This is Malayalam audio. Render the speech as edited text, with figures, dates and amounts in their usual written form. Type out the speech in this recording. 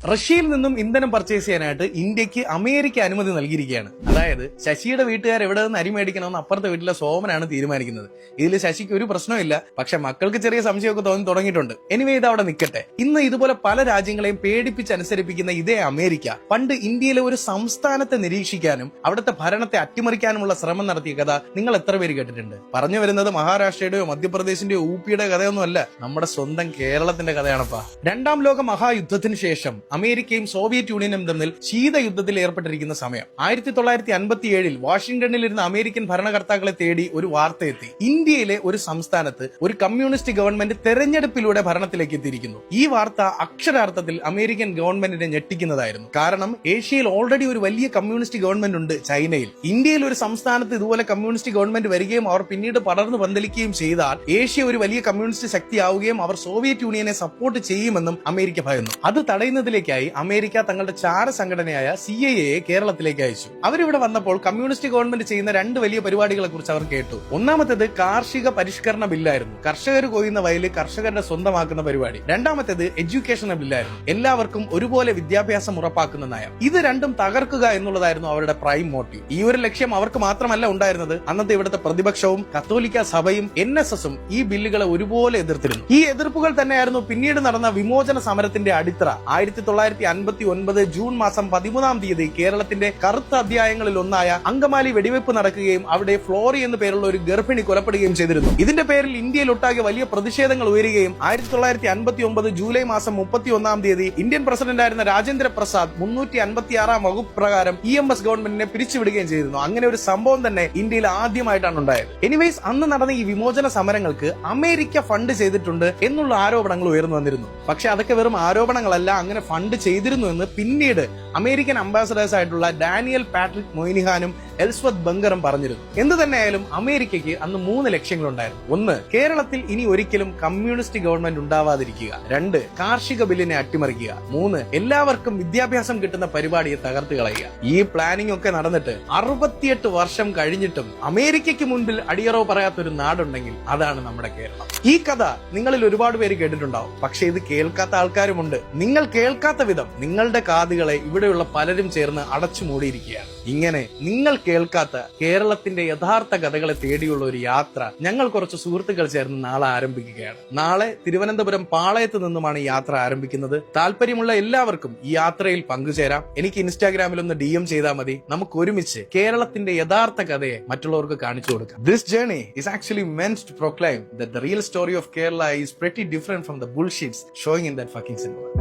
റഷ്യയിൽ നിന്നും ഇന്ധനം പർച്ചേസ് ചെയ്യാനായിട്ട് ഇന്ത്യക്ക് അമേരിക്ക അനുമതി നൽകിയിരിക്കുകയാണ്. അതായത് ശശിയുടെ വീട്ടുകാർ എവിടെ നിന്ന് അരി മേടിക്കണമെന്ന് അപ്പുറത്തെ വീട്ടിലെ സോമനാണ് തീരുമാനിക്കുന്നത്. ഇതിൽ ശശിക്ക് ഒരു പ്രശ്നമില്ല, പക്ഷെ മക്കൾക്ക് ചെറിയ സംശയമൊക്കെ തോന്നി തുടങ്ങിയിട്ടുണ്ട്. എനിവേ, ഇത് അവിടെ നിൽക്കട്ടെ. ഇന്ന് ഇതുപോലെ പല രാജ്യങ്ങളെയും പേടിപ്പിച്ചനുസരിപ്പിക്കുന്ന ഇതേ അമേരിക്ക പണ്ട് ഇന്ത്യയിലെ ഒരു സംസ്ഥാനത്തെ നിരീക്ഷിക്കാനും അവിടുത്തെ ഭരണത്തെ അട്ടിമറിക്കാനുമുള്ള ശ്രമം നടത്തിയ കഥ നിങ്ങൾ എത്ര പേര് കേട്ടിട്ടുണ്ട്? പറഞ്ഞു വരുന്നത് മഹാരാഷ്ട്രയുടെയോ മധ്യപ്രദേശിന്റെയോ ഊപ്പിയുടെ കഥയൊന്നുമല്ല, നമ്മുടെ സ്വന്തം കേരളത്തിന്റെ കഥയാണപ്പാ. രണ്ടാം ലോക മഹായുദ്ധത്തിന് ശേഷം അമേരിക്കയും സോവിയറ്റ് യൂണിയനും തമ്മിൽ ശീതയുദ്ധത്തിൽ ഏർപ്പെട്ടിരിക്കുന്ന സമയം 1957 വാഷിംഗ്ടണിലിരുന്ന അമേരിക്കൻ ഭരണകർത്താക്കളെ തേടി ഒരു വാർത്ത എത്തി. ഇന്ത്യയിലെ ഒരു സംസ്ഥാനത്ത് ഒരു കമ്മ്യൂണിസ്റ്റ് ഗവൺമെന്റ് തെരഞ്ഞെടുപ്പിലൂടെ ഭരണത്തിലേക്ക് എത്തിയിരിക്കുന്നു. ഈ വാർത്ത അക്ഷരാർത്ഥത്തിൽ അമേരിക്കൻ ഗവൺമെന്റിനെ ഞെട്ടിക്കുന്നതായിരുന്നു. കാരണം ഏഷ്യയിൽ ഓൾറെഡി ഒരു വലിയ കമ്മ്യൂണിസ്റ്റ് ഗവൺമെന്റ് ഉണ്ട്, ചൈനയിൽ. ഇന്ത്യയിൽ ഒരു സംസ്ഥാനത്ത് ഇതുപോലെ കമ്മ്യൂണിസ്റ്റ് ഗവൺമെന്റ് വരികയും അവർ പിന്നീട് പടർന്നു പന്തലിക്കുകയും ചെയ്താൽ ഏഷ്യ ഒരു വലിയ കമ്മ്യൂണിസ്റ്റ് ശക്തിയാവുകയും അവർ സോവിയറ്റ് യൂണിയനെ സപ്പോർട്ട് ചെയ്യുമെന്നും അമേരിക്ക ഭയന്നു. അത് തടയുന്നതിലേക്കായി അമേരിക്ക തങ്ങളുടെ ചാര സംഘടനയായ CIA കേരളത്തിലേക്ക് അയച്ചു. അവരിവിടെ വന്നപ്പോൾ കമ്മ്യൂണിസ്റ്റ് ഗവൺമെന്റ് ചെയ്യുന്ന രണ്ട് വലിയ പരിപാടികളെ കുറിച്ച് അവർ കേട്ടു. ഒന്നാമത്തേത് കാർഷിക പരിഷ്കരണ ബില്ലായിരുന്നു, കർഷകർ കൊയ്യുന്ന വയല് കർഷകരുടെ സ്വന്തമാക്കുന്ന പരിപാടി. രണ്ടാമത്തേത് എഡ്യൂക്കേഷൻ ബില്ലായിരുന്നു, എല്ലാവർക്കും ഒരുപോലെ വിദ്യാഭ്യാസം ഉറപ്പാക്കുന്ന നയം. ഇത് രണ്ടും തകർക്കുക എന്നുള്ളതായിരുന്നു അവരുടെ പ്രൈം മോട്ടീവ്. ഈ ഒരു ലക്ഷ്യം അവർക്ക് മാത്രമല്ല ഉണ്ടായിരുന്നത്, അന്നത്തെ ഇവിടുത്തെ പ്രതിപക്ഷവും കത്തോലിക്ക സഭയും NSSഉം ഈ ബില്ലുകളെ ഒരുപോലെ എതിർത്തിരുന്നു. ഈ എതിർപ്പുകൾ തന്നെയായിരുന്നു പിന്നീട് നടന്ന വിമോചന സമരത്തിന്റെ അടിത്തറ. 1959 ജൂൺ മാസം 13 കേരളത്തിന്റെ കറുത്ത അധ്യായങ്ങളിൽ ഒന്നായ അങ്കമാലി വെടിവെപ്പ് നടക്കുകയും അവിടെ ഫ്ലോറി എന്ന പേരുള്ള ഒരു ഗർഭിണി കൊലപ്പെടുകയും ചെയ്തിരുന്നു. ഇതിന്റെ പേരിൽ ഇന്ത്യയിലൊട്ടാകെ വലിയ പ്രതിഷേധങ്ങൾ ഉയരുകയും 1959 ജൂലൈ മാസം 31 ഇന്ത്യൻ പ്രസിഡന്റായിരുന്ന രാജേന്ദ്ര പ്രസാദ് 356 വകുപ്പ് പ്രകാരം EMS ഗവൺമെന്റിനെ പിരിച്ചുവിടുകയും ചെയ്തിരുന്നു. അങ്ങനെ ഒരു സംഭവം തന്നെ ഇന്ത്യയിൽ ആദ്യമായിട്ടാണ് ഉണ്ടായത്. എനിവേസ്, അന്ന് നടന്ന ഈ വിമോചന സമരങ്ങൾക്ക് അമേരിക്ക ഫണ്ട് ചെയ്തിട്ടുണ്ട് എന്നുള്ള ആരോപണങ്ങൾ ഉയർന്നു വന്നിരുന്നു. പക്ഷെ അതൊക്കെ വെറും ആരോപണങ്ങളല്ല, അങ്ങനെ ഫണ്ട് ചെയ്തിരുന്നു എന്ന് പിന്നീട് അമേരിക്കൻ അംബാസഡേഴ്സ് ആയിട്ടുള്ള ഡാനിയൽ പാട്രിക് മൊയ്നിഹാനും എൽസ്വർത്ത് ബങ്കറും പറഞ്ഞിരുന്നു. എന്ത് തന്നെയായാലും അമേരിക്കയ്ക്ക് അന്ന് 3 ലക്ഷ്യങ്ങളുണ്ടായിരുന്നു. 1, കേരളത്തിൽ ഇനി ഒരിക്കലും കമ്മ്യൂണിസ്റ്റ് ഗവൺമെന്റ് ഉണ്ടാവാതിരിക്കുക. 2, കാർഷിക ബില്ലിനെ അട്ടിമറിക്കുക. 3, എല്ലാവർക്കും വിദ്യാഭ്യാസം കിട്ടുന്ന പരിപാടിയെ തകർത്ത് കളയുക. ഈ പ്ലാനിംഗ് ഒക്കെ നടന്നിട്ട് 68 വർഷം കഴിഞ്ഞിട്ടും അമേരിക്കയ്ക്ക് മുൻപിൽ അടിയറവ് പറയാത്തൊരു നാടുണ്ടെങ്കിൽ അതാണ് നമ്മുടെ കേരളം. ഈ കഥ നിങ്ങളിൽ ഒരുപാട് പേര് കേട്ടിട്ടുണ്ടാവും, പക്ഷെ ഇത് കേൾക്കാത്ത ആൾക്കാരുമുണ്ട്. നിങ്ങൾ കേൾക്കാത്ത വിധം നിങ്ങളുടെ കാതുകളെ ഇവിടെയുള്ള പലരും ചേർന്ന് അടച്ചു മൂടിയിരിക്കുകയാണ്. ഇങ്ങനെ നിങ്ങൾ കേൾക്കാത്ത കേരളത്തിന്റെ യഥാർത്ഥ കഥകളെ തേടിയുള്ള ഒരു യാത്ര ഞങ്ങൾ കുറച്ച് സുഹൃത്തുക്കൾ ചേർന്ന് നാളെ ആരംഭിക്കുകയാണ്. നാളെ തിരുവനന്തപുരം പാളയത്ത് നിന്നുമാണ് ഈ യാത്ര ആരംഭിക്കുന്നത്. താല്പര്യമുള്ള എല്ലാവർക്കും ഈ യാത്രയിൽ പങ്കുചേരാം. എനിക്ക് ഇൻസ്റ്റാഗ്രാമിൽ ഒന്ന് DM ചെയ്താൽ മതി. നമുക്ക് ഒരുമിച്ച് കേരളത്തിന്റെ യഥാർത്ഥ കഥയെ മറ്റുള്ളവർക്ക് കാണിച്ചു കൊടുക്കാം. This journey is actually meant to proclaim that the real story of Kerala is pretty different from the bullshits showing in that fucking cinema.